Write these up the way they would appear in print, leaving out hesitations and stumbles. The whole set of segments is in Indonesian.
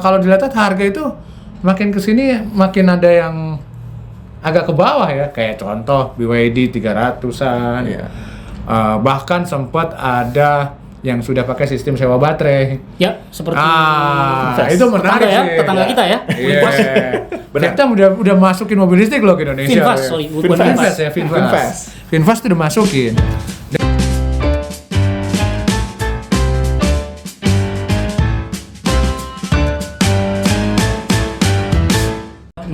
kalau dilihat harga itu makin kesini makin ada yang agak ke bawah ya, kayak contoh BYD 300-an. Iya. Bahkan sempat ada yang sudah pakai sistem sewa baterai. Ya, seperti itu menarik tetangga sih. Tetangga kita ya. Iya. Kita udah masukin mobil listrik loh ke Indonesia. Finfast, sorry, bukan Finfast ya, Finfast udah masukin.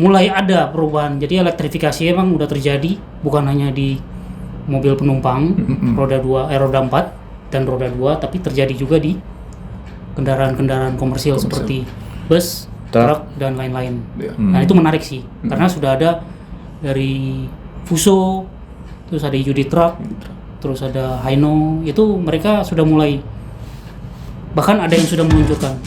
Mulai ada perubahan. Jadi elektrifikasi emang udah terjadi, bukan hanya di mobil penumpang roda 4 dan roda 2, tapi terjadi juga di kendaraan-kendaraan komersial seperti bus, truk dan lain-lain. Nah, itu menarik sih. Karena sudah ada dari Fuso, terus ada Yudi Truck, terus ada Hino, itu mereka sudah mulai, bahkan ada yang sudah meluncurkan.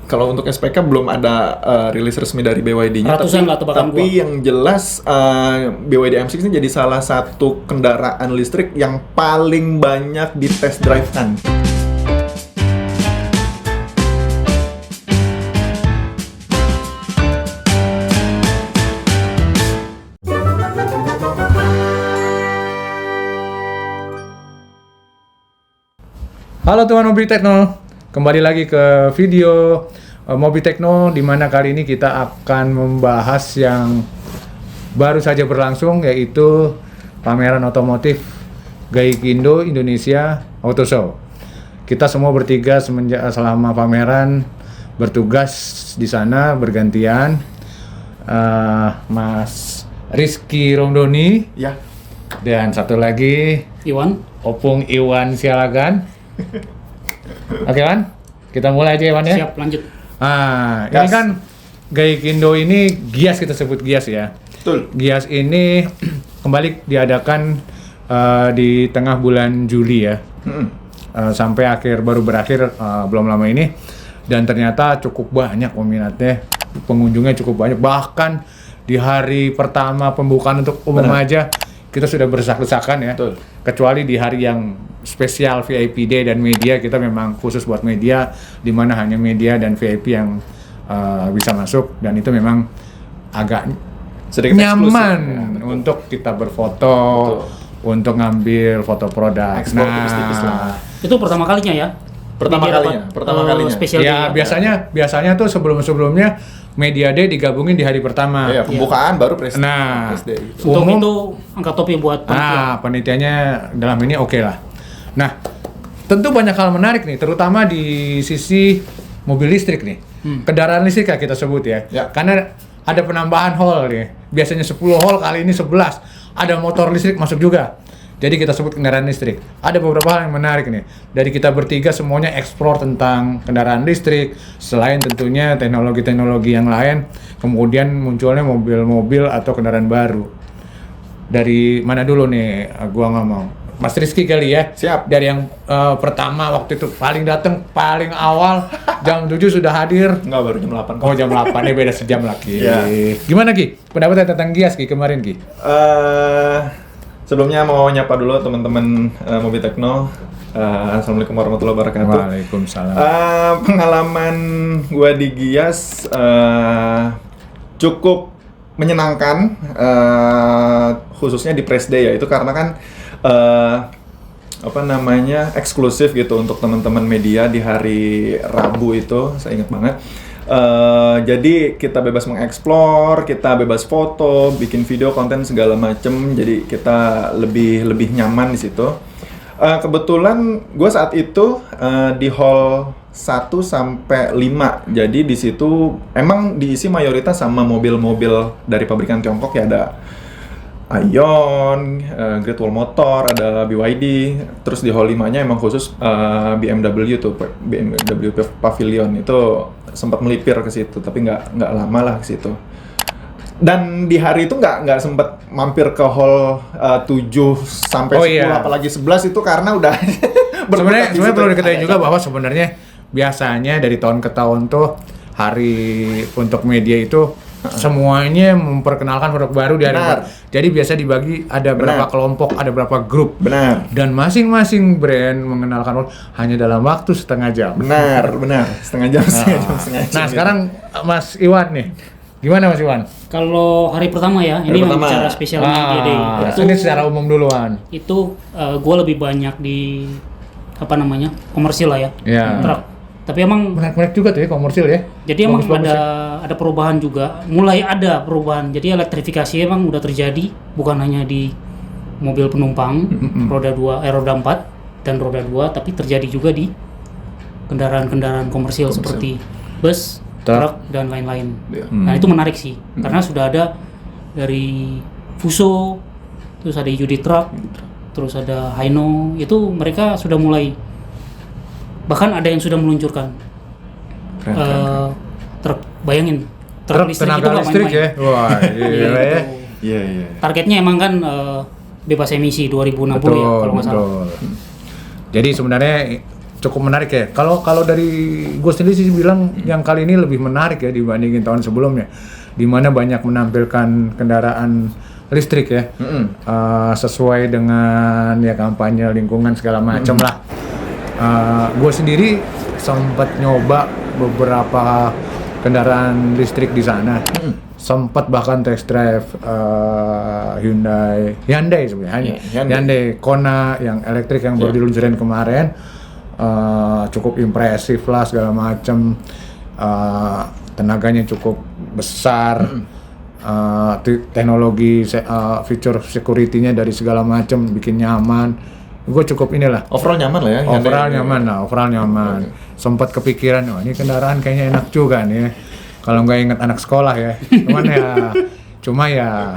Kalau untuk SPK belum ada rilis resmi dari BYD-nya, tapi yang jelas BYD M6 ini jadi salah satu kendaraan listrik yang paling banyak di test drive-kan. Halo teman Mobil Tekno, kembali lagi ke video Mobil Tekno, di mana kali ini kita akan membahas yang baru saja berlangsung, yaitu pameran otomotif Gaikindo Indonesia Auto Show. Kita semua bertiga selama pameran bertugas di sana bergantian. Mas Rizky Romdoni, ya, dan satu lagi Opung Iwan Sialagan. Oke, Wan, kita mulai aja ya, Wan ya. Siap, lanjut. Ini kan Gaikindo ini Gias, kita sebut Gias ya. Betul. Gias ini kembali diadakan di tengah bulan Juli ya. Sampai baru berakhir belum lama ini, dan ternyata cukup banyak peminatnya, pengunjungnya cukup banyak. Bahkan di hari pertama pembukaan untuk umum aja kita sudah berdesak-desakan ya. Betul. Kecuali di hari yang spesial VIP Day dan media, kita memang khusus buat media, di mana hanya media dan VIP yang bisa masuk, dan itu memang agak sedikit nyaman ya, untuk kita berfoto, untuk ngambil foto produk. Ekspor tipis-tipis lah. Itu pertama kalinya ya? Pertama kalinya. Special Ya, day, biasanya tuh sebelumnya Media Day digabungin di hari pertama. Iya, pembukaan baru Press Day. Untuk itu angkat topi buat panitia. Panitianya dalam ini oke lah. Nah, tentu banyak hal menarik nih, terutama di sisi mobil listrik nih. Kendaraan listrik ya kita sebut ya. Karena ada penambahan hall nih. Biasanya 10 hall, kali ini 11. Ada motor listrik masuk juga. Jadi kita sebut kendaraan listrik. Ada beberapa hal yang menarik nih. Dari kita bertiga semuanya eksplor tentang kendaraan listrik. Selain tentunya teknologi-teknologi yang lain, kemudian munculnya mobil-mobil atau kendaraan baru. Dari mana dulu nih? Gua ngomong. Mas Rizky kali ya. Siap. Dari yang pertama waktu itu paling paling awal jam 7 sudah hadir. Enggak, baru jam 8. Oh, jam 8 ya, beda sejam lagi. Ya. Gimana Ki? Pendapatnya tentang Gias Ki kemarin Ki? Sebelumnya mau nyapa dulu teman-teman Mobil Tekno. Assalamualaikum warahmatullahi wabarakatuh. Waalaikumsalam. Pengalaman gua di Gias cukup menyenangkan, khususnya di Press Day ya. Itu karena kan eksklusif gitu untuk teman-teman media di hari Rabu itu, saya ingat banget. Jadi kita bebas mengeksplor, kita bebas foto, bikin video, konten segala macem. Jadi kita lebih nyaman di situ. Kebetulan gue saat itu di hall 1 sampai 5. Jadi di situ emang diisi mayoritas sama mobil-mobil dari pabrikan Tiongkok ya, ada Aion, Great Wall Motor, ada BYD. Terus di hall 5-nya emang khusus BMW tuh, BMW Pavilion itu sempat melipir ke situ, tapi nggak lama lah ke situ. Dan di hari itu nggak sempat mampir ke hall 7 sampai 10, apalagi 11 itu karena udah sebenarnya perlu diketahui juga bahwa sebenarnya biasanya dari tahun ke tahun tuh hari untuk media itu semuanya memperkenalkan produk baru di hari Benar. Jadi biasa dibagi ada berapa Benar. kelompok, ada berapa grup. Benar. Dan masing-masing brand mengenalkan produk hanya dalam waktu setengah jam. Benar. Setengah jam. Nah, sekarang Mas Iwan nih. Gimana Mas Iwan? Kalau hari pertama ya, ini pertama. bicara spesial media day. Ini secara umum duluan. Itu gue lebih banyak di komersil lah ya, Iya. truk. Tapi emang Menarik juga tuh ya komersil ya. jadi emang Bagus-bagus ya. ada perubahan juga, mulai ada perubahan. Jadi elektrifikasi emang udah terjadi, bukan hanya di mobil penumpang roda 4 dan roda 2, tapi terjadi juga di kendaraan-kendaraan komersil seperti bus, truk dan lain-lain. Iya. Nah itu menarik sih, karena sudah ada dari Fuso, terus ada Yudi Truck, terus ada Hino, itu mereka sudah mulai, bahkan ada yang sudah meluncurkan truk. Bayangin Truk tenaga nggak listrik ya. main-main. Wah, gila ya. Iya. Targetnya emang kan bebas emisi 2060 ya kalau nggak salah. Jadi sebenarnya cukup menarik ya. Kalau dari gue sendiri sih bilang yang kali ini lebih menarik ya dibandingin tahun sebelumnya, di mana banyak menampilkan kendaraan listrik ya, sesuai dengan ya kampanye lingkungan segala macam lah. Gue sendiri sempat nyoba beberapa kendaraan listrik di sana, sempat bahkan test drive Hyundai sebenarnya, Hyundai Kona yang elektrik yang baru diluncurin kemarin, cukup impresif lah segala macam, tenaganya cukup besar, teknologi fitur security-nya dari segala macam bikin nyaman. Gue cukup inilah. Overall nyaman lah ya. Overall nyaman. Sempat kepikiran, oh ini kendaraan kayaknya enak juga nih. Kalau nggak inget anak sekolah ya. Cuma ya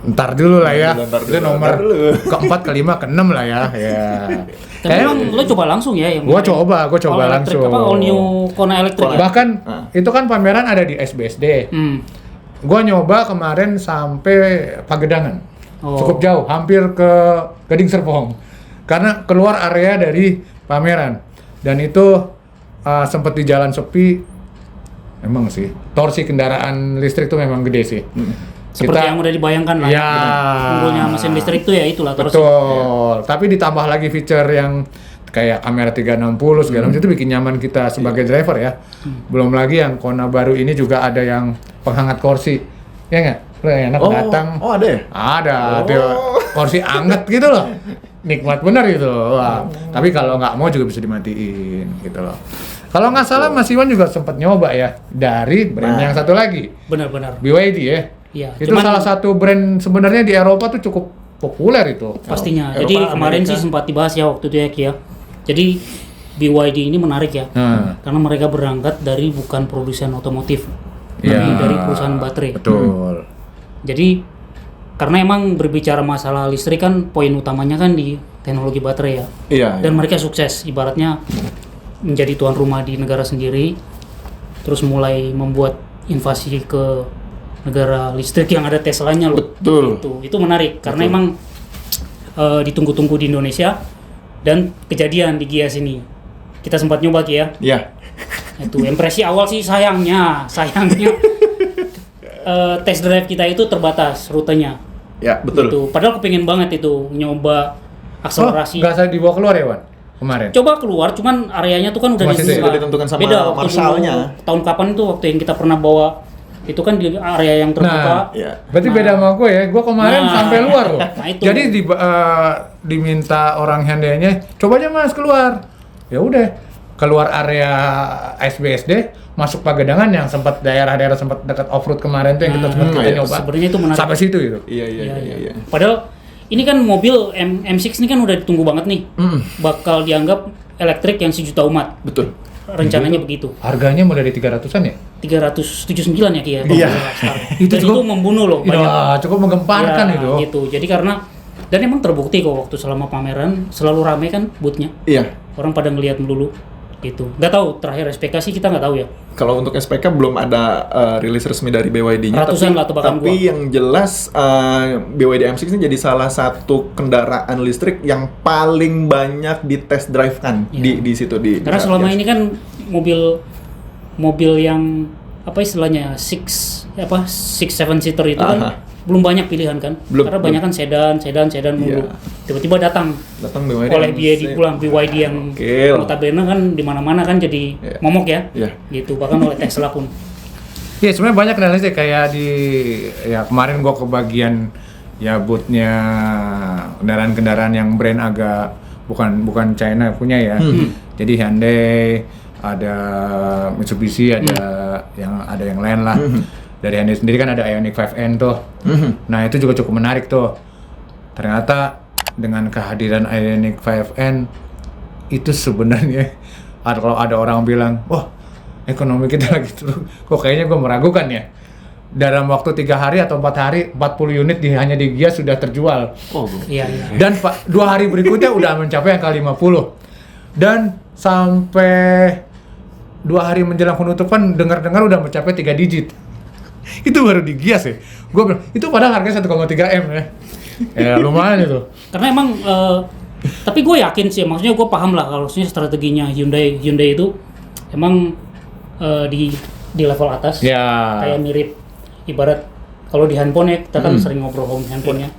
ntar dulu lah ya. Itu nomor keempat, kelima, keenam lah ya. Tapi emang lo coba langsung ya yang Gue coba elektrik, langsung. all new Kona elektrik ya? Bahkan itu kan pameran ada di SBSD. Gue nyoba kemarin sampai Pagedangan. Cukup jauh, hampir ke Gading Serpong. Karena keluar area dari pameran. Dan itu sempat di jalan sepi. Emang sih, torsi kendaraan listrik itu memang gede sih. Seperti yang udah dibayangkan lah. Ya. Unggulnya mesin listrik itu ya itulah torsi. Betul. Tapi ditambah lagi feature yang kayak kamera 360 segala macam itu bikin nyaman kita sebagai driver ya. Belum lagi yang Kona baru ini juga ada yang penghangat kursi. Ya nggak? Lo enak datang. Oh ada ya? Ada, kursi anget gitu loh. Nikmat bener gitu. Wah. Tapi kalau nggak mau juga bisa dimatiin gitu loh. Kalau nggak salah Mas Iwan juga sempat nyoba ya dari brand yang satu lagi. Benar-benar. BYD ya. Iya. Itu salah satu brand sebenarnya di Eropa tuh cukup populer itu. Pastinya. Eropa, Jadi kemarin Amerika. sih sempat dibahas ya waktu itu ya Ki ya. Jadi BYD ini menarik ya. Karena mereka berangkat dari bukan produsen otomotif. Tapi dari perusahaan baterai. Betul. Jadi karena emang berbicara masalah listrik kan poin utamanya kan di teknologi baterai ya. Iya. Dan mereka sukses ibaratnya menjadi tuan rumah di negara sendiri, terus mulai membuat invasi ke negara listrik yang ada Teslanya loh. Betul. Itu menarik karena emang ditunggu-tunggu di Indonesia dan kejadian di Gias ini. Kita sempat nyoba Ki ya. Iya. Itu impresi awal sih sayangnya test drive kita itu terbatas rutenya. Ya, betul. Gitu. Padahal kepingin banget itu nyoba akselerasi. Nggak usah dibawa keluar ya Wan? Kemarin? Coba keluar, cuman areanya tuh kan udah Masih dibuka. sudah ditentukan sama Beda waktu marshalnya. dulu, tahun kapan itu waktu yang kita pernah bawa itu kan di area yang terbuka. Iya. Berarti beda sama gue ya, gue kemarin Nah. sampai luar loh. Nah, itu. Jadi diminta orang Hyundai-nya, coba aja Mas keluar. Ya udah, keluar area SBSD, masuk Pagedangan yang sempat daerah-daerah sempat dekat off-road kemarin tuh yang kita sempat kita iya. nyoba. Sebenarnya itu menarik. Sampai situ gitu. Iya. Padahal ini kan mobil M6 ini kan udah ditunggu banget nih. Bakal dianggap elektrik yang 1 juta umat. Betul. Rencananya begitu. Harganya mulai dari 300-an ya? 379 ya Ki ya. Iya. Itu Dan itu cukup- membunuh loh banyak. Ya, cukup menggemparkan Ya, itu. gitu. Jadi karena dan emang terbukti kok waktu selama pameran selalu ramai kan boothnya. Iya. Orang pada ngelihat melulu gitu. Nggak tahu terakhir SPK sih kita nggak tahu ya. Kalau untuk SPK belum ada rilis resmi dari BYD-nya. Ratusan lah tebakan tapi gua. yang jelas BYD M6 ini jadi salah satu kendaraan listrik yang paling banyak di test drive kan di situ di. Karena selama ini kan mobil yang apa istilahnya six seven seater itu kan belum banyak pilihan kan, karena banyak kan sedan mulu. Tiba-tiba datang BYD oleh BYD yang notabene kan di mana-mana kan jadi momok ya, gitu, bahkan oleh Tesla pun. Iya, sebenarnya banyak kendala sih, kayak kemarin gua ke bagian bootnya kendaraan yang brand agak bukan China punya ya. Jadi Hyundai, ada Mitsubishi, ada yang lain lah. Dari Hyundai sendiri kan ada Ioniq 5N tuh. Nah, itu juga cukup menarik tuh. Ternyata dengan kehadiran Ioniq 5N itu sebenarnya kalau ada orang bilang, wah, ekonomi kita lagi turun, kok kayaknya gue meragukan ya. Dalam waktu 3 hari atau 4 hari, 40 unit hanya di Gias sudah terjual. Iya. Dan 2 hari berikutnya udah mencapai angka 50. Dan sampai 2 hari menjelang penutupan, dengar-dengar udah mencapai 3 digit. Itu baru di Gias ya. Gue bilang, itu padahal harganya 1,3 M ya. Ya lumayan itu. Karena emang, tapi gue yakin sih, maksudnya gue paham lah kalau strateginya Hyundai itu emang di level atas. Kayak mirip, ibarat kalau di handphone ya, kita kan sering ngobrol handphonenya.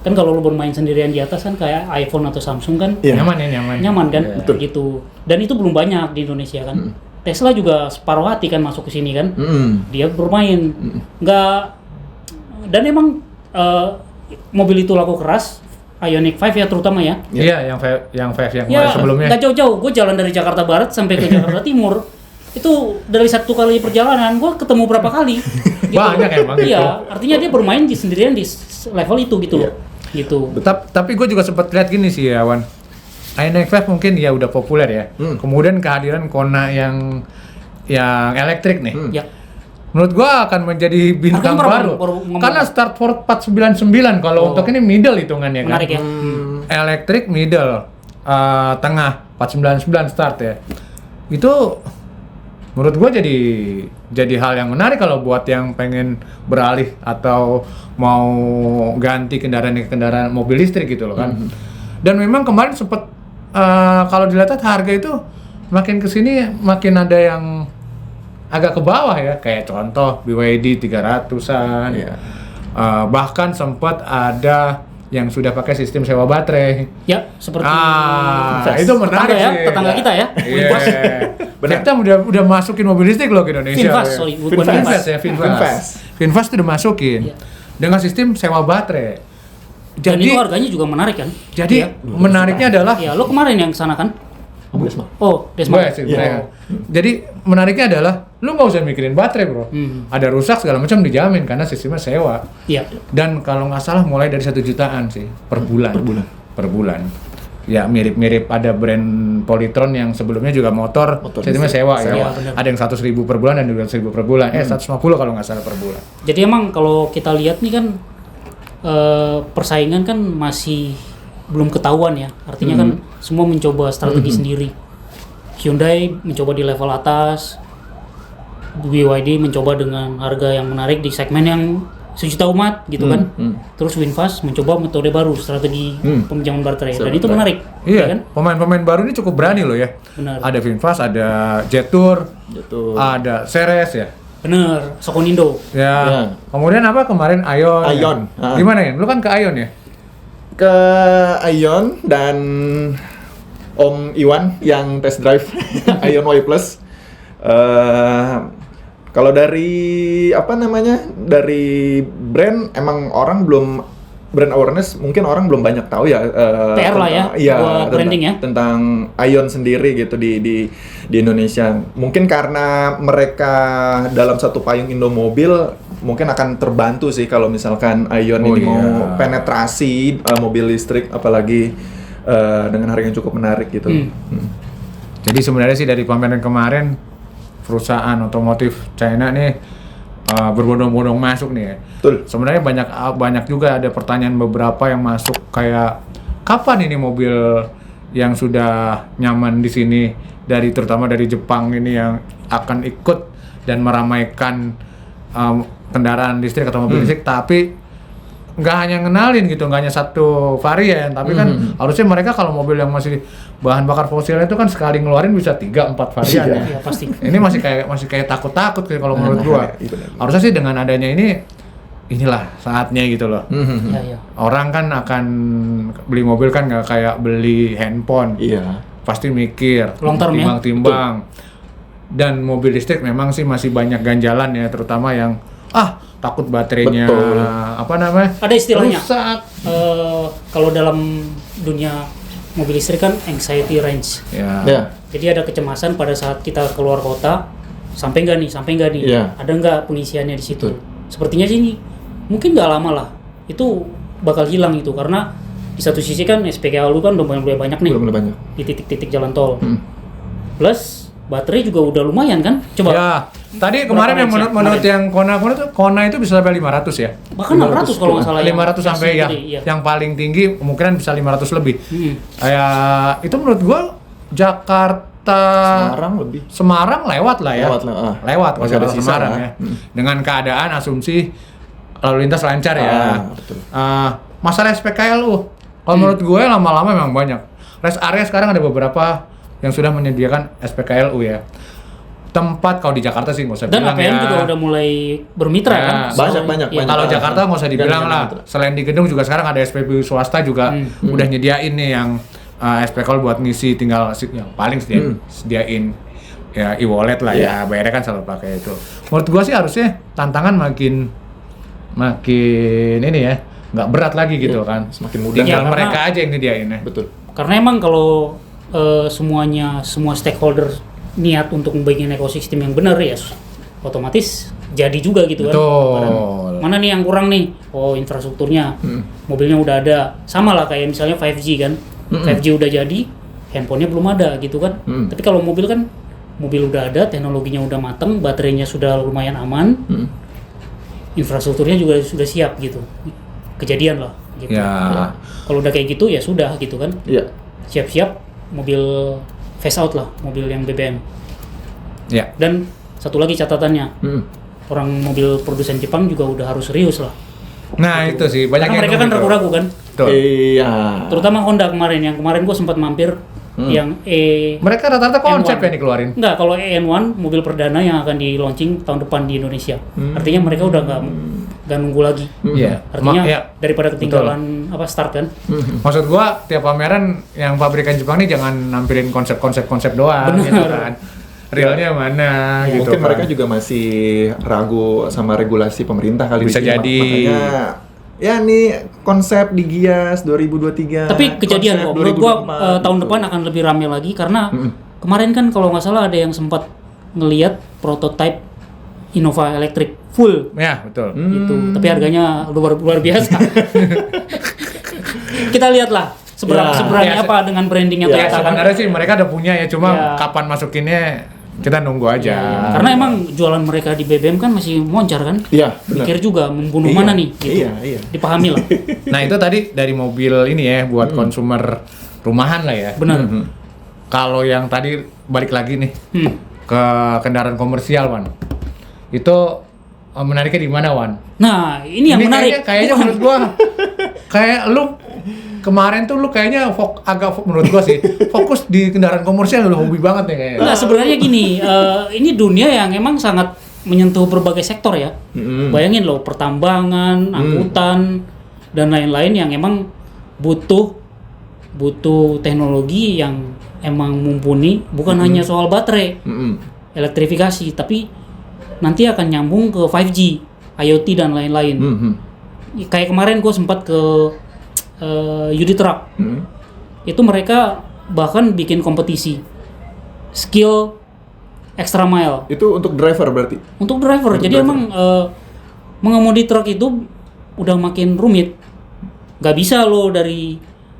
Kan kalau lo bermain sendirian di atas kan kayak iPhone atau Samsung kan nyaman kan, gitu. Dan itu belum banyak di Indonesia kan. Tesla juga separuh hati kan masuk ke sini kan, dia bermain, dan emang mobil itu laku keras, Ioniq 5 ya terutama ya. Iya, yang 5 yang sebelumnya. Nggak jauh-jauh, gue jalan dari Jakarta Barat sampai ke Jakarta Timur, itu dari 1 kali perjalanan, gue ketemu berapa kali. Gitu. Banyak emang gitu. Iya, artinya dia bermain sendirian di level itu gitu loh. Gitu. Tapi gue juga sempat lihat gini sih ya, Wan. Ioniq 5 mungkin ya udah populer ya. Kemudian kehadiran Kona yang elektrik nih. Menurut gua akan menjadi bintang baru. Karena start for 499 kalau untuk ini middle hitungannya kan. Menarik ya. Elektrik middle, tengah 499 start ya. Itu menurut gua jadi hal yang menarik kalau buat yang pengen beralih atau mau ganti kendaraan mobil listrik gitu loh kan. Dan memang kemarin sempat kalau dilihat harga itu makin kesini makin ada yang agak ke bawah ya, kayak contoh BYD 300-an. Bahkan sempat ada yang sudah pakai sistem sewa baterai. Ya, seperti itu menarik sih. Tetangga kita ya. Benar. Kita udah masukin mobil listrik loh ke Indonesia. Finfast itu udah masukin. Dengan sistem sewa baterai. Dan itu harganya juga menarik kan? Jadi menariknya adalah lo kemarin yang kesana kan? Desma. Jadi menariknya adalah lu nggak usah mikirin baterai bro. Ada rusak segala macam dijamin karena sistemnya sewa. Dan kalau nggak salah mulai dari 1 jutaan sih per bulan. Ya mirip ada brand Polytron yang sebelumnya juga motor sistemnya sewa ya. Ada yang 100.000 per bulan dan 200.000 per bulan. 150 kalau nggak salah per bulan. Jadi emang kalau kita lihat nih kan persaingan kan masih belum ketahuan ya. Artinya kan semua mencoba strategi sendiri. Hyundai mencoba di level atas, BYD mencoba dengan harga yang menarik di segmen yang sejuta umat gitu kan. Terus Winfast mencoba metode baru, strategi peminjaman baterai. Dan itu menarik. Iya, kan? Pemain-pemain baru ini cukup berani loh ya. Benar. Ada Winfast, ada Jetour, ada Ceres ya. Bener, Sokonindo. Ya. Kemudian apa kemarin Ion. Ya? Gimana ya? Lu kan ke Ion ya? Ke Ion dan Om Iwan yang test drive Ion Y Plus. Kalau dari dari brand emang orang belum brand awareness, mungkin orang belum banyak tahu ya. PR lah ya, buat branding ya. Tentang Ion sendiri gitu di Indonesia. Mungkin karena mereka dalam satu payung Indomobil mungkin akan terbantu sih kalau misalkan Ion ini mau penetrasi mobil listrik, apalagi dengan harga yang cukup menarik gitu. Jadi sebenarnya sih dari pameran kemarin perusahaan otomotif China nih berbondong-bondong masuk nih ya. Betul. Sebenarnya banyak juga ada pertanyaan beberapa yang masuk kayak kapan ini mobil yang sudah nyaman di sini terutama dari Jepang ini yang akan ikut dan meramaikan kendaraan listrik atau mobil listrik, tapi nggak hanya ngenalin gitu, nggak hanya satu varian, tapi kan harusnya mereka kalau mobil yang masih bahan bakar fosilnya itu kan sekali ngeluarin bisa 3-4 varian ya. Iya, pasti. Ini masih kayak takut-takut kayak kalau menurut gua. Harusnya sih dengan adanya inilah saatnya gitu loh. Iya. Orang kan akan beli mobil kan nggak kayak beli handphone. Iya. Pasti mikir, Long term ya? timbang-timbang. Dan mobil listrik memang sih masih banyak ganjalan ya, terutama yang takut baterainya Betul. apa namanya? Ada istilahnya. Rusak. Kalau dalam dunia mobil listrik kan anxiety range. Ya. Jadi ada kecemasan pada saat kita keluar kota, sampai nggak nih? Iya. Ada nggak pengisiannya di situ? Betul. Sepertinya sih mungkin nggak lama lah. Itu bakal hilang itu karena di satu sisi kan SPKL lu kan udah mulai banyak nih Belum banyak. di titik-titik jalan tol. Plus baterai juga udah lumayan kan? Coba. Ya, tadi kemarin yang menurut yang Kona itu bisa sampai 500 ya. Bahkan 600 kalau nggak salah. 500 sampai ya. Iya. Yang paling tinggi kemungkinan bisa 500 lebih. Kayak itu menurut gua Jakarta Semarang lewat lah ya. Lewat kalau Masih ada Jakarta sisa Semarang lah. ya. Dengan keadaan asumsi lalu lintas lancar ya. Betul. Masalah SPKLU, kalau menurut gue lama-lama memang banyak. Rest area sekarang ada beberapa yang sudah menyediakan SPKLU ya. Tempat kalau di Jakarta sih nggak usah Dan bilang APM ya. juga udah mulai bermitra Ya, kan? banyak. Iya. Kalau Jakarta nggak usah dibilang Ganti lah. mitra. Selain di gedung juga sekarang ada SPBU swasta juga udah nyediain nih yang SPKL buat ngisi, tinggal yang paling sediain ya e-wallet lah ya. Bayarnya kan selalu pakai itu. Menurut gua sih harusnya tantangan makin ini ya, nggak berat lagi gitu kan. Semakin mudah. Tinggal Ya, mereka aja yang nyediain ya. Betul. Karena emang kalau semua stakeholder niat untuk membuat ekosistem yang benar ya otomatis jadi juga gitu kan. Betul. Mana nih yang kurang nih? Oh, infrastrukturnya. Mobilnya udah ada. Sama lah kayak misalnya 5G kan. 5G udah jadi, handphonenya belum ada gitu kan. Tapi kalau mobil kan mobil udah ada, teknologinya udah mateng, baterainya sudah lumayan aman. Infrastrukturnya juga sudah siap gitu. Kejadian lah gitu. Ya. Kalau udah kayak gitu ya sudah gitu kan. Iya. Siap-siap mobil phase out lah, mobil yang BBM. Ya. Dan satu lagi catatannya, orang mobil produsen Jepang juga udah harus serius lah. Nah itu sih banyak Karena yang mereka kan gitu. ragu-ragu kan. Betul. Iya. Terutama Honda kemarin, yang kemarin gue sempat mampir yang Mereka rata-rata konsep N1. yang dikeluarin. Enggak, kalau EN1 mobil perdana yang akan di launching tahun depan di Indonesia. Artinya mereka udah nggak nunggu lagi. Iya. Artinya Ya. daripada ketinggalan start kan. Maksud gua tiap pameran yang pabrikan Jepang nih jangan nampilin konsep-konsep doang Bener. gitu kan. Realnya mana gitu Mungkin kan. mereka juga masih ragu sama regulasi pemerintah kali Bisa di sini. jadi. Makanya ya nih konsep di Gias 2023. Tapi kejadian konsep kok. Menurut gua 2024, tahun gitu. depan akan lebih ramai lagi karena kemarin kan kalau nggak salah ada yang sempat ngelihat prototype Innova Electric full Ya, betul. gitu. Tapi harganya luar biasa. Kita lihatlah seberani Ya, apa dengan brandingnya Ya, Toyota kan. sebenarnya sih mereka udah punya ya, cuma Ya. kapan masukinnya kita nunggu aja. Karena emang jualan mereka di BBM kan masih moncar kan. Iya, benar. Mikir juga membunuh Iya, mana nih gitu. iya. Dipahami lah. Nah, itu tadi dari mobil ini ya buat konsumer rumahan lah ya. Benar. Kalau yang tadi balik lagi nih Hmm. ke kendaraan komersial, Wan. Itu menariknya di mana, Wan? Nah, ini yang menarik. Kayaknya Bukan. menurut gua kayak lu kemarin tuh lu kayaknya menurut gua sih fokus di kendaraan komersial, udah hobi banget nih kayaknya. Enggak, sebenarnya gini, ini dunia yang emang sangat menyentuh berbagai sektor ya. Bayangin loh, pertambangan, angkutan, dan lain-lain yang emang butuh teknologi yang emang mumpuni, bukan hanya soal baterai, elektrifikasi, tapi nanti akan nyambung ke 5G, IoT dan lain-lain. Kayak kemarin gue sempat ke Yudi Truck, itu mereka bahkan bikin kompetisi skill extra mile Itu untuk driver berarti. untuk driver. Jadi emang mengemudi truk itu udah makin rumit. Gak bisa lo dari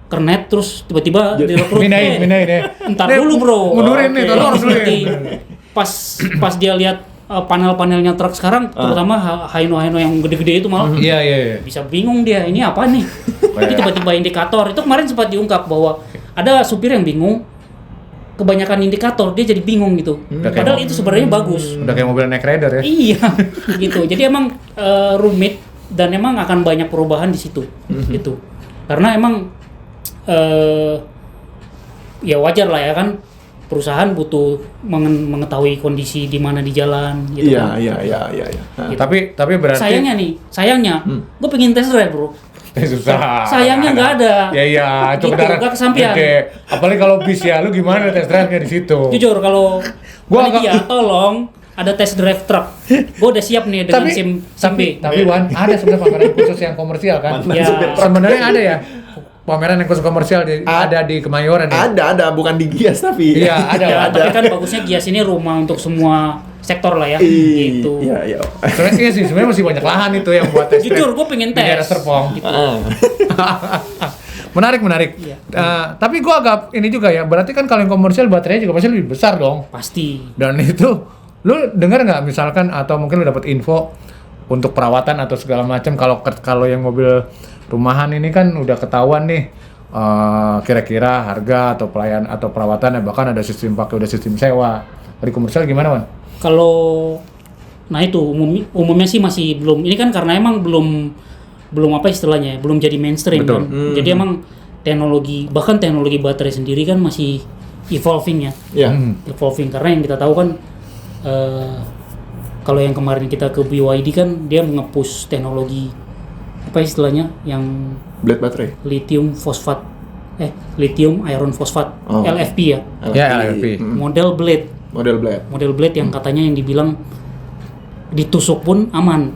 kernet terus tiba-tiba direkrut. Minain ya. Ntar dulu bro. Mundurin nih, tolong harus Seperti pas dia lihat panel-panelnya truk sekarang, terutama Hino yang gede-gede itu malah Iya. bisa bingung dia, ini apa nih? Jadi tiba-tiba indikator itu kemarin sempat diungkap bahwa ada supir yang bingung, kebanyakan indikator dia jadi bingung gitu. Padahal itu sebenarnya bagus. Udah kayak mobil Knight Rider ya. Iya, gitu. Jadi emang rumit dan emang akan banyak perubahan di situ gitu. Karena emang ya wajar lah ya kan, perusahaan butuh mengetahui kondisi di mana di jalan gitu kan. Iya. Nah, tapi berarti sayangnya gue pengen test drive bro. Susah. Sayangnya nggak ada. Ya itu Gitu, kendaraan nggak kesampean. gede. Apalagi kalau bis ya, lu gimana test drive-nya di situ? Jujur kalau Gua panitia tolong ada test drive truck, gue udah siap nih dengan SIM B. Tapi Wan, ada sebenarnya pameran khusus yang komersial kan? Ya. Sebenarnya ada ya pameran yang khusus komersial ada di Kemayoran ya? Ada, bukan di Gias tapi. Iya, ada. Ya, tapi kan bagusnya Gias ini rumah untuk semua sektor lah ya. Gitu. Iya. Sebenarnya iya sih, sebenarnya masih banyak lahan itu yang buat tes. Jujur, gue pengen di daerah tes. Serpong. Gitu. Menarik. Iya. Tapi gua agak ini juga ya, berarti kan kalau yang komersial baterainya juga pasti lebih besar dong. Pasti. Dan itu, lu dengar nggak misalkan atau mungkin lu dapat info untuk perawatan atau segala macam, kalau yang mobil rumahan ini kan udah ketahuan nih kira-kira harga atau pelayan atau perawatannya, bahkan ada sistem udah sistem sewa. Di komersial gimana, Wan? Kalau nah itu umumnya sih masih belum. Ini kan karena emang belum apa istilahnya, belum jadi mainstream. Betul. Kan. Jadi emang bahkan teknologi baterai sendiri kan masih evolving ya. Iya. Evolving karena yang kita tahu kan kalau yang kemarin kita ke BYD kan dia nge-push teknologi apa istilahnya yang Blade baterai. lithium iron phosphate LFP ya. Ya, LFP. Model blade Model Blade yang katanya yang dibilang ditusuk pun aman.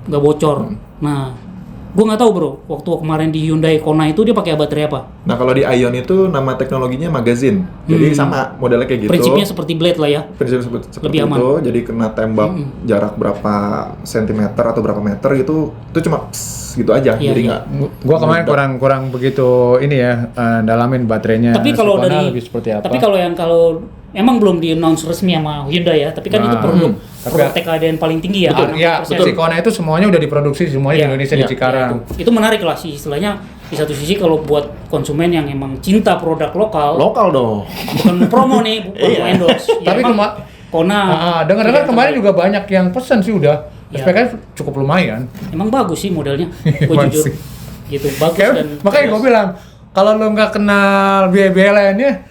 Nggak bocor. Nah, gue nggak tahu bro, waktu kemarin di Hyundai Kona itu dia pakai baterai apa? Nah, kalau di Ion itu nama teknologinya magazine. Jadi sama modelnya kayak gitu. Prinsipnya seperti blade lah ya. Prinsip seperti Lebih aman. itu. Jadi kena tembak jarak berapa sentimeter atau berapa meter gitu, itu cuma gitu aja. Iya, Jadi iya. nggak. Gua kemarin kurang begitu ini ya, dalamin baterainya. Tapi kalau si Kona dari lebih seperti apa? Tapi kalau emang belum di announce resmi sama Hyundai ya, tapi kan itu produk TKDN paling tinggi ya. Ya, si Kona itu semuanya udah diproduksi semuanya di Indonesia di Cikarang. Itu menarik lah sih istilahnya. Di satu sisi kalau buat konsumen yang emang cinta produk lokal dong. bukan promo nih, bukan mau endorse. Ya, Tapi emang Kona. dengar-dengar kemarin juga banyak yang pesen sih udah. Ya. SPK cukup lumayan. Emang bagus sih modelnya. Gue Emang jujur. sih. Gitu, bagus dan Makanya gue bilang, kalau lo nggak kenal biaya-biaya lainnya,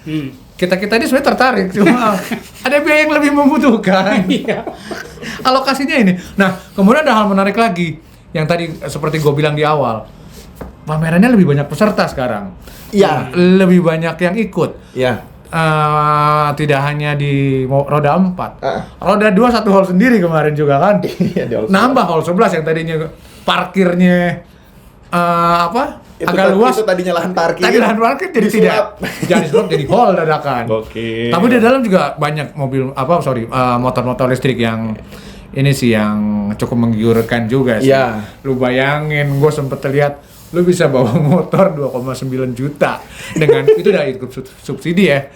kita ini sebenarnya tertarik, cuma ada biaya yang lebih membutuhkan. Iya. Alokasinya ini. Nah, kemudian ada hal menarik lagi yang tadi seperti gue bilang di awal, pamerannya lebih banyak peserta sekarang. Iya. Lebih banyak yang ikut. Iya. Tidak hanya di roda 4, roda 2 satu hall sendiri kemarin juga kan. Nambah hall 11 yang tadinya parkirnya agak luas. Itu tadinya lahan parkir. Tadi lahan parkir jadi disulap. jadi sulap jadi hall dadakan. Oke. Tapi di dalam juga banyak motor-motor listrik yang ini sih yang cukup menggiurkan juga sih. Iya. Lu bayangin, gue sempet lihat lu bisa bawa motor 2,9 juta dengan itu udah ikut subsidi ya.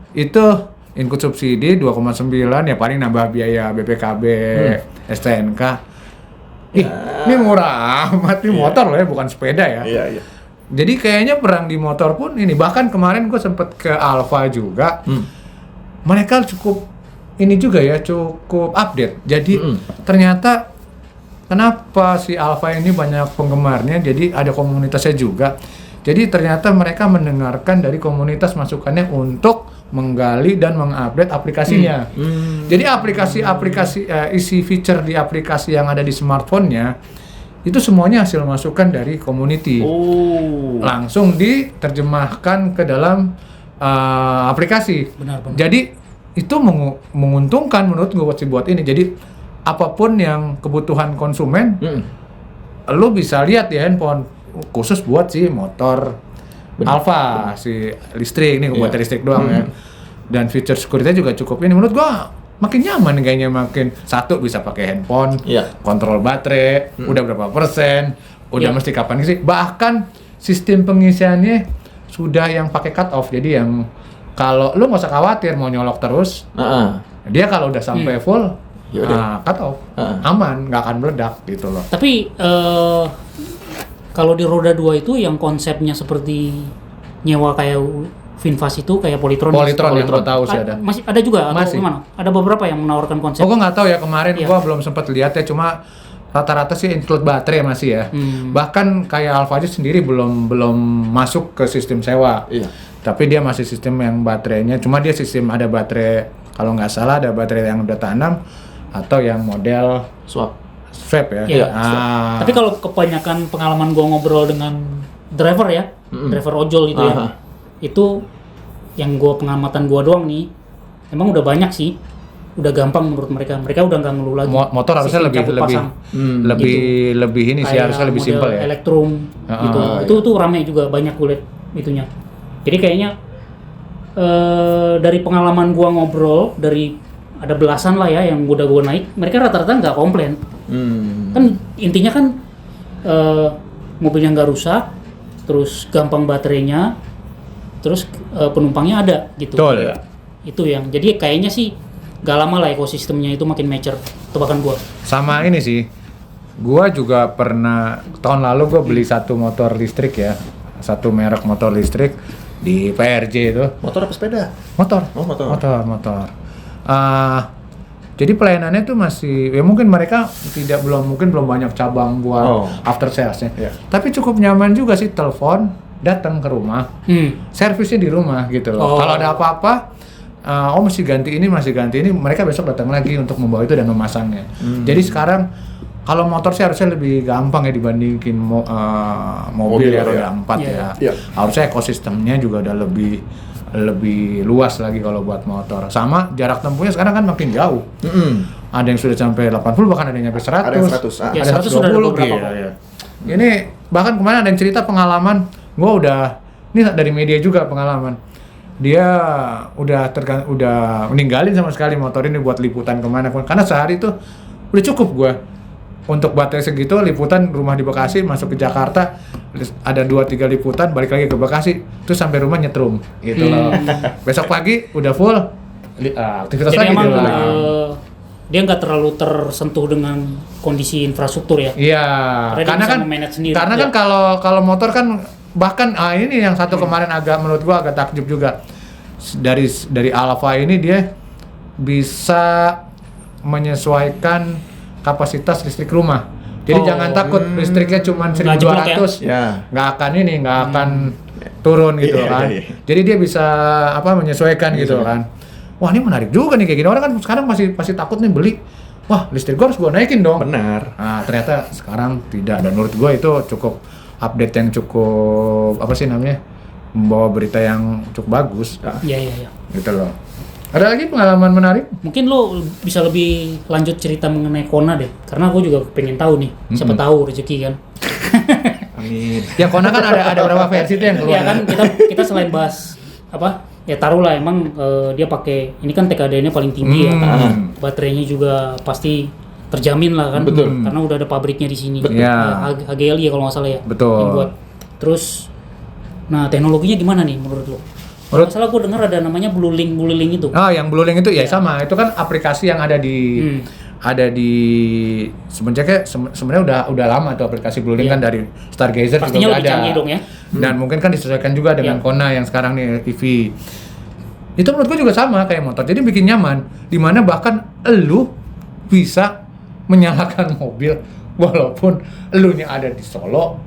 Itu ikut subsidi 2,9 ya, paling nambah biaya BPKB, STNK. Ini murah amat nih motor loh ya, bukan sepeda ya. Iya. Jadi kayaknya perang di motor pun ini, bahkan kemarin gue sempet ke Alfa juga. Mereka cukup ini juga ya, cukup update. Jadi ternyata kenapa si Alfa ini banyak penggemarnya, jadi ada komunitasnya juga. Jadi ternyata mereka mendengarkan dari komunitas masukannya untuk menggali dan mengupdate aplikasinya. Jadi aplikasi isi feature di aplikasi yang ada di smartphone-nya itu semuanya hasil masukan dari community. Langsung diterjemahkan ke dalam aplikasi. Benar. Jadi itu menguntungkan menurut gue buat ini. Jadi apapun yang kebutuhan konsumen, lo bisa lihat di handphone khusus buat si motor Alfa, si listrik ini buat listrik doang ya. Dan fitur security juga cukup ini. Menurut gua makin nyaman kayaknya, makin satu bisa pakai handphone, kontrol baterai, udah berapa persen, udah mesti kapan ngisi. Bahkan sistem pengisiannya sudah yang pakai cut off. Jadi yang kalau lo nggak usah khawatir mau nyolok terus, dia kalau udah sampai full cut off, aman, nggak akan meledak gitu loh. Tapi kalau di roda 2 itu yang konsepnya seperti nyewa kayak Vinfast itu kayak Polytron yang lo tahu sih ada. Masih ada juga atau Masih. gimana? Ada beberapa yang menawarkan konsep. Gue nggak tahu ya, kemarin Iya. gue belum sempat lihat ya, cuma rata-rata sih include baterai masih ya. Bahkan kayak Alphard sendiri belum masuk ke sistem sewa. Iya. Tapi dia masih sistem yang baterainya, cuma dia sistem ada baterai, kalau nggak salah ada baterai yang udah tanam atau yang model Swap. swap ya. Iya. Ah. Tapi kalau kebanyakan pengalaman gua ngobrol dengan driver ya, driver ojol gitu ya, itu yang pengamatan gua doang nih, emang udah banyak sih, udah gampang menurut mereka. Mereka udah nggak ngeluh lagi. Motor harusnya Sistem lebih campur pasang. lebih ini sih, Kayak harusnya lebih model simpel ya. Electrum gitu. Itu tuh rame juga, banyak kulit itunya. Jadi kayaknya dari pengalaman gua ngobrol, dari ada belasan lah ya yang udah gua naik, mereka rata-rata nggak komplain. Kan intinya kan mobilnya nggak rusak, terus gampang baterainya, terus penumpangnya ada gitu. Betul ya. Itu yang jadi kayaknya sih gak lama lah ekosistemnya itu makin mature, tebakan gua. Sama ini sih, gua juga pernah tahun lalu gua beli satu motor listrik ya, satu merek motor listrik di PRJ itu. Motor apa sepeda? Motor. Oh, motor. Motor. Jadi pelayanannya tuh masih, ya mungkin mereka mungkin belum banyak cabang buat after salesnya. Iya. Tapi cukup nyaman juga sih, telepon, datang ke rumah, servisnya di rumah gitu loh. Kalau ada apa-apa, masih ganti ini, mereka besok datang lagi untuk membawa itu dan memasangnya. Jadi sekarang kalau motor sih harusnya lebih gampang ya dibandingin mobil ya roda 4 ya. Iya. Harusnya ekosistemnya juga udah lebih luas lagi kalau buat motor. Sama jarak tempuhnya sekarang kan makin jauh. Ada yang sudah sampai 80, bahkan ada yang sampai 100. Ada yang 100. Ya, Ada 100 sudah ada 120. beberapa. Iya. Ini bahkan kemarin ada yang cerita pengalaman, ini dari media juga pengalaman. Dia udah meninggalin sama sekali motor ini buat liputan kemana pun. Karena sehari itu udah cukup gua. Untuk baterai segitu, liputan rumah di Bekasi, masuk ke Jakarta, ada 2-3 liputan, balik lagi ke Bekasi, terus sampai rumah nyetrum, gitu loh. Besok pagi udah full, aktivitas Jadi lagi emang gitu. dia nggak terlalu tersentuh dengan kondisi infrastruktur ya. Iya, Karena dia karena bisa kan, memanage sendiri. karena kan kalau motor kan, bahkan ini yang satu kemarin menurut gua agak takjub juga. Dari Alfa ini dia bisa menyesuaikan kapasitas listrik rumah. Jadi jangan takut listriknya cuma 1.200, nggak akan turun gitu kan. Jadi dia bisa menyesuaikan gitu kan. Wah, ini menarik juga nih kayak gini. Orang kan sekarang pasti takut nih beli. Wah, listrik gua harus gua naikin dong. Benar. Nah, ternyata sekarang tidak, dan menurut gua itu cukup update yang cukup membawa berita yang cukup bagus. Iya. Gitu loh. Ada lagi pengalaman menarik? Mungkin lo bisa lebih lanjut cerita mengenai Kona deh, karena aku juga pengen tahu nih, siapa tahu rezeki kan. Amin. Ya Kona kan ada berapa versi tuh yang keluar. Iya kan kita selain bahas ya taruhlah emang dia pakai ini kan TKD-nya paling tinggi ya, kan? Baterainya juga pasti terjamin lah kan. Betul. Karena udah ada pabriknya di sini. Betul. Ya, HGLI ya kalau nggak salah ya. Betul. Yang buat. Terus, nah teknologinya gimana nih menurut lo? Kalau nggak salah gue dengar ada namanya Blue Link itu. Yang Blue Link itu ya sama. Itu kan aplikasi yang ada di sebenarnya udah lama tuh aplikasi Blue Link kan dari Stargazer pastinya juga lebih ada. canggih dong ya. Dan mungkin kan disesuaikan juga dengan Kona yang sekarang nih EV. Itu menurut gue juga sama kayak motor. Jadi bikin nyaman. Dimana bahkan elu bisa menyalakan mobil walaupun elunya ada di Solo.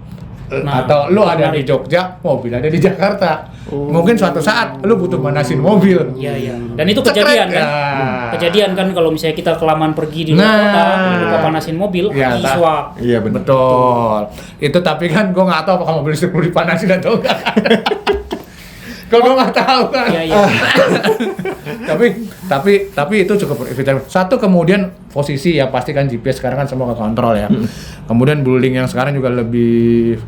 Atau lu ada di Jogja, mobil ada di Jakarta. Mungkin suatu saat lu butuh manasin mobil. Iya. Dan itu kejadian kan? Kejadian kan kalau misalnya kita kelamaan pergi di luar kota, lupa panasin mobil, iswap. Iya benar. Betul. Itu tapi kan gua nggak tahu apakah mobil listrik perlu dipanasin atau enggak. Kalau gua nggak tahu kan. Iya. tapi itu cukup efektif. Satu, kemudian posisi ya pasti kan GPS sekarang kan semua kekontrol ya. Kemudian Blue Link yang sekarang juga lebih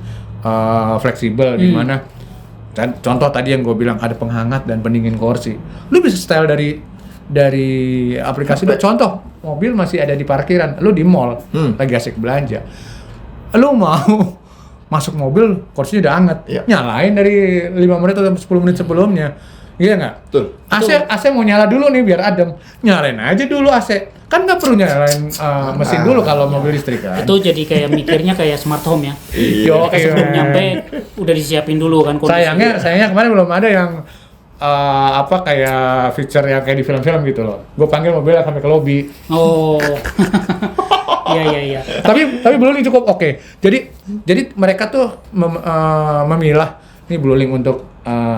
fleksibel di mana contoh tadi yang gue bilang ada penghangat dan pendingin kursi. Lu bisa style dari aplikasi itu. Contoh, mobil masih ada di parkiran, lu di mall lagi asik belanja. Lu mau masuk mobil, kursinya udah hangat. Nyalain dari 5 menit atau 10 menit sebelumnya. Iya nggak? Betul. AC mau nyala dulu nih biar adem. Nyalain aja dulu AC. Kan nggak perlu nyalain mesin dulu kalau mobil listrik kan. Itu jadi kayak mikirnya kayak smart home ya. Iya. Sebelum nyampe udah disiapin dulu kan kondisi. Sayangnya kemarin belum ada yang kayak feature yang kayak di film-film gitu loh. Gue panggil mobilnya sampai ke lobby. Oh. Iya. Tapi Blueling cukup oke. Jadi mereka tuh memilah ini Blueling untuk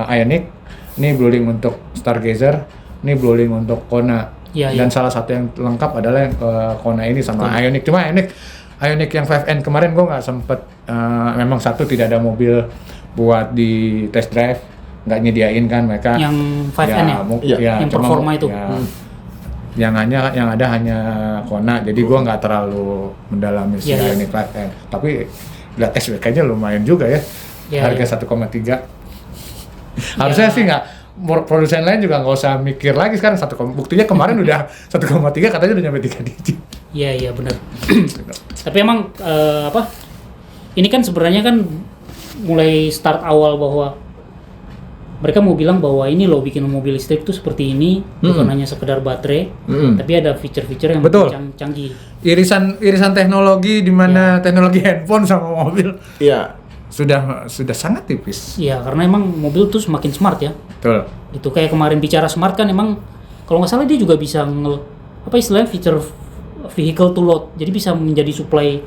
Ioniq, ini Blueling untuk Stargazer, ini Blueling untuk Kona. Dan salah satu yang lengkap adalah yang Kona ini sama Ioniq. Cuma Ioniq yang 5N kemarin gue nggak sempet, memang satu tidak ada mobil buat di test drive, nggak nyediain kan mereka. Yang 5N yang performa itu. Yang ada hanya Kona, jadi gue nggak terlalu mendalami si Ioniq 5N. Tapi lihat SWK-nya lumayan juga ya, harga 1,3. Harusnya sih nggak. Produsen lain juga nggak usah mikir lagi sekarang buktinya kemarin udah 1,3 katanya udah nyampe 3 digit. Iya benar. Tapi emang ini kan sebenarnya kan mulai start awal bahwa mereka mau bilang bahwa ini loh bikin mobil listrik tuh seperti ini, bukan hanya sekedar baterai, tapi ada fitur-fitur yang canggih. Irisan teknologi di mana teknologi handphone sama mobil. Iya. Sudah sangat tipis. Iya, karena emang mobil tuh semakin smart ya. Betul. Itu kayak kemarin bicara smart kan emang kalau nggak salah dia juga bisa istilahnya feature vehicle to load. Jadi bisa menjadi supply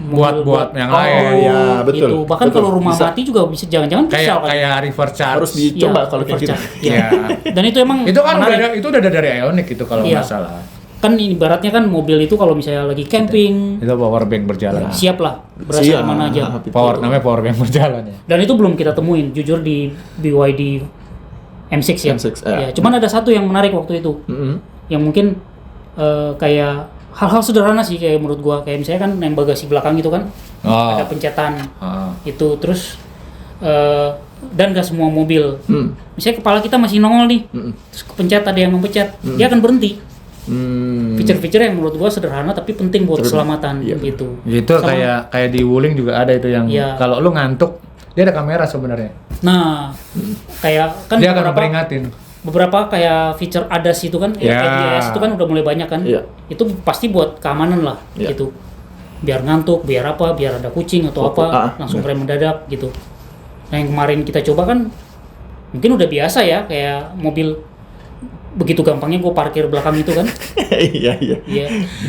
buat yang lain. Ya, betul. Gitu. Bahkan kalau rumah mati juga bisa jangan-jangan bisa kayak reverse charge. Harus dicoba kalau kayak gitu. Iya. Dan itu emang itu kan itu udah dari Ioniq gitu kalau nggak salah. Kan ibaratnya kan mobil itu kalau misalnya lagi camping itu power bank berjalan. Siap lah, berasa kemana aja. Namanya power bank berjalan ya. Dan itu belum kita temuin, jujur di BYD M6 ya. Ya. Cuman ada satu yang menarik waktu itu, yang mungkin kayak hal-hal sederhana sih kayak menurut gua, kayak misalnya kan yang bagasi belakang itu kan ada pencetan itu, terus dan gak semua mobil, misalnya kepala kita masih nongol nih, terus kepencet ada yang mempencet, dia akan berhenti. Fitur-fitur yang menurut gua sederhana tapi penting buat keselamatan gitu. Itu kayak di Wuling juga ada itu yang kalau lu ngantuk dia ada kamera sebenarnya. Nah, kayak kan dia akan memperingatin. Beberapa kayak fitur ADAS itu kan, ADAS itu kan udah mulai banyak kan. Itu pasti buat keamanan lah gitu. Biar ngantuk, biar ada kucing atau langsung rem mendadak gitu. Nah, yang kemarin kita coba kan mungkin udah biasa ya, kayak mobil begitu gampangnya gue parkir belakang itu kan. Iya.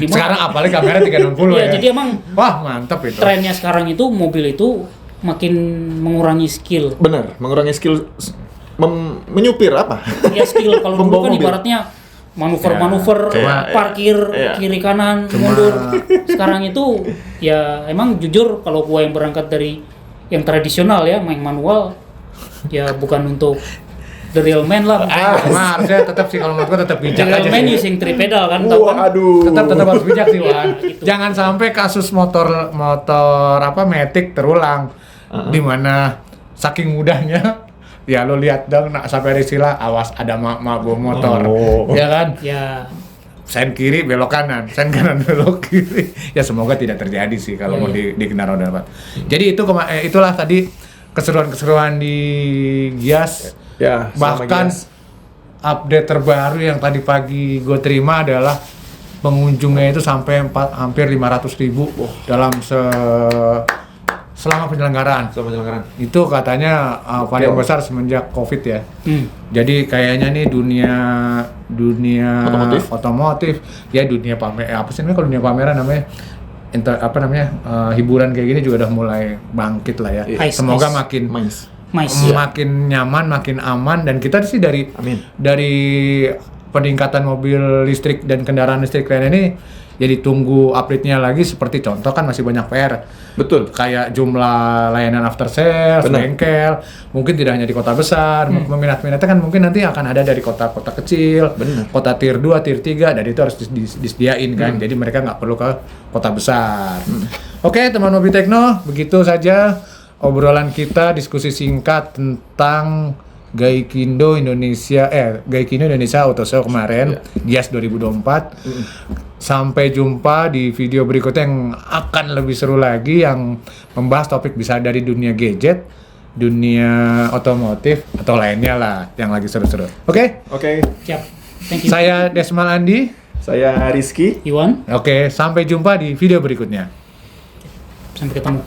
Sekarang apalagi kamera 360 ya. Jadi emang wah mantap itu. Trennya sekarang itu mobil itu makin mengurangi skill. Benar, mengurangi skill menyupir apa? Ya skill kalau dulu kan ibaratnya manuver parkir kiri kanan mundur. Sekarang itu ya emang jujur kalau gue yang berangkat dari yang tradisional ya, main manual ya bukan untuk the real man lah. Harusnya tetap sih kalau menurut gua tetap bijak aja. The real man using 3 pedal kan. Tetap harus bijak sih, Wan. Gitu. Jangan sampai kasus motor Matic terulang. Di mana saking mudahnya ya lo lihat dong sampai istilah awas ada mak bawa motor. Ya kan? Ya. Sen kiri belok kanan, sen kanan belok kiri. Ya semoga tidak terjadi sih kalau mau di kendaraan roda 4. Jadi itulah tadi keseruan-keseruan di Gias. Ya, bahkan update terbaru yang tadi pagi gue terima adalah pengunjungnya itu sampai hampir 500.000 dalam selama penyelenggaraan. Itu katanya paling besar semenjak COVID ya. Jadi kayaknya nih dunia otomotif ya, dunia pamer apa sih namanya, kalau dunia pameran namanya hiburan kayak gini juga udah mulai bangkit lah ya. Semoga makin nyaman, makin aman, dan kita sih dari peningkatan mobil listrik dan kendaraan listrik lain ini jadi tunggu update-nya lagi. Seperti contoh kan masih banyak PR. Betul. Kayak jumlah layanan after sales, bengkel, mungkin tidak hanya di kota besar. Minat-minatnya kan mungkin nanti akan ada dari kota-kota kecil, kota tier 2, tier 3, dan itu harus disediain kan. Jadi mereka nggak perlu ke kota besar. Oke, teman Mobil Tekno, begitu saja obrolan kita, diskusi singkat tentang Gaikindo Indonesia Auto Show kemarin, Gias 2024. Sampai jumpa di video berikutnya yang akan lebih seru lagi, yang membahas topik bisa dari dunia gadget, dunia otomotif, atau lainnya lah yang lagi seru-seru. Oke? Siap. Thank you. Saya Desmal Andi. Saya Rizky. Iwan. Oke, sampai jumpa di video berikutnya. Sampai ketemu.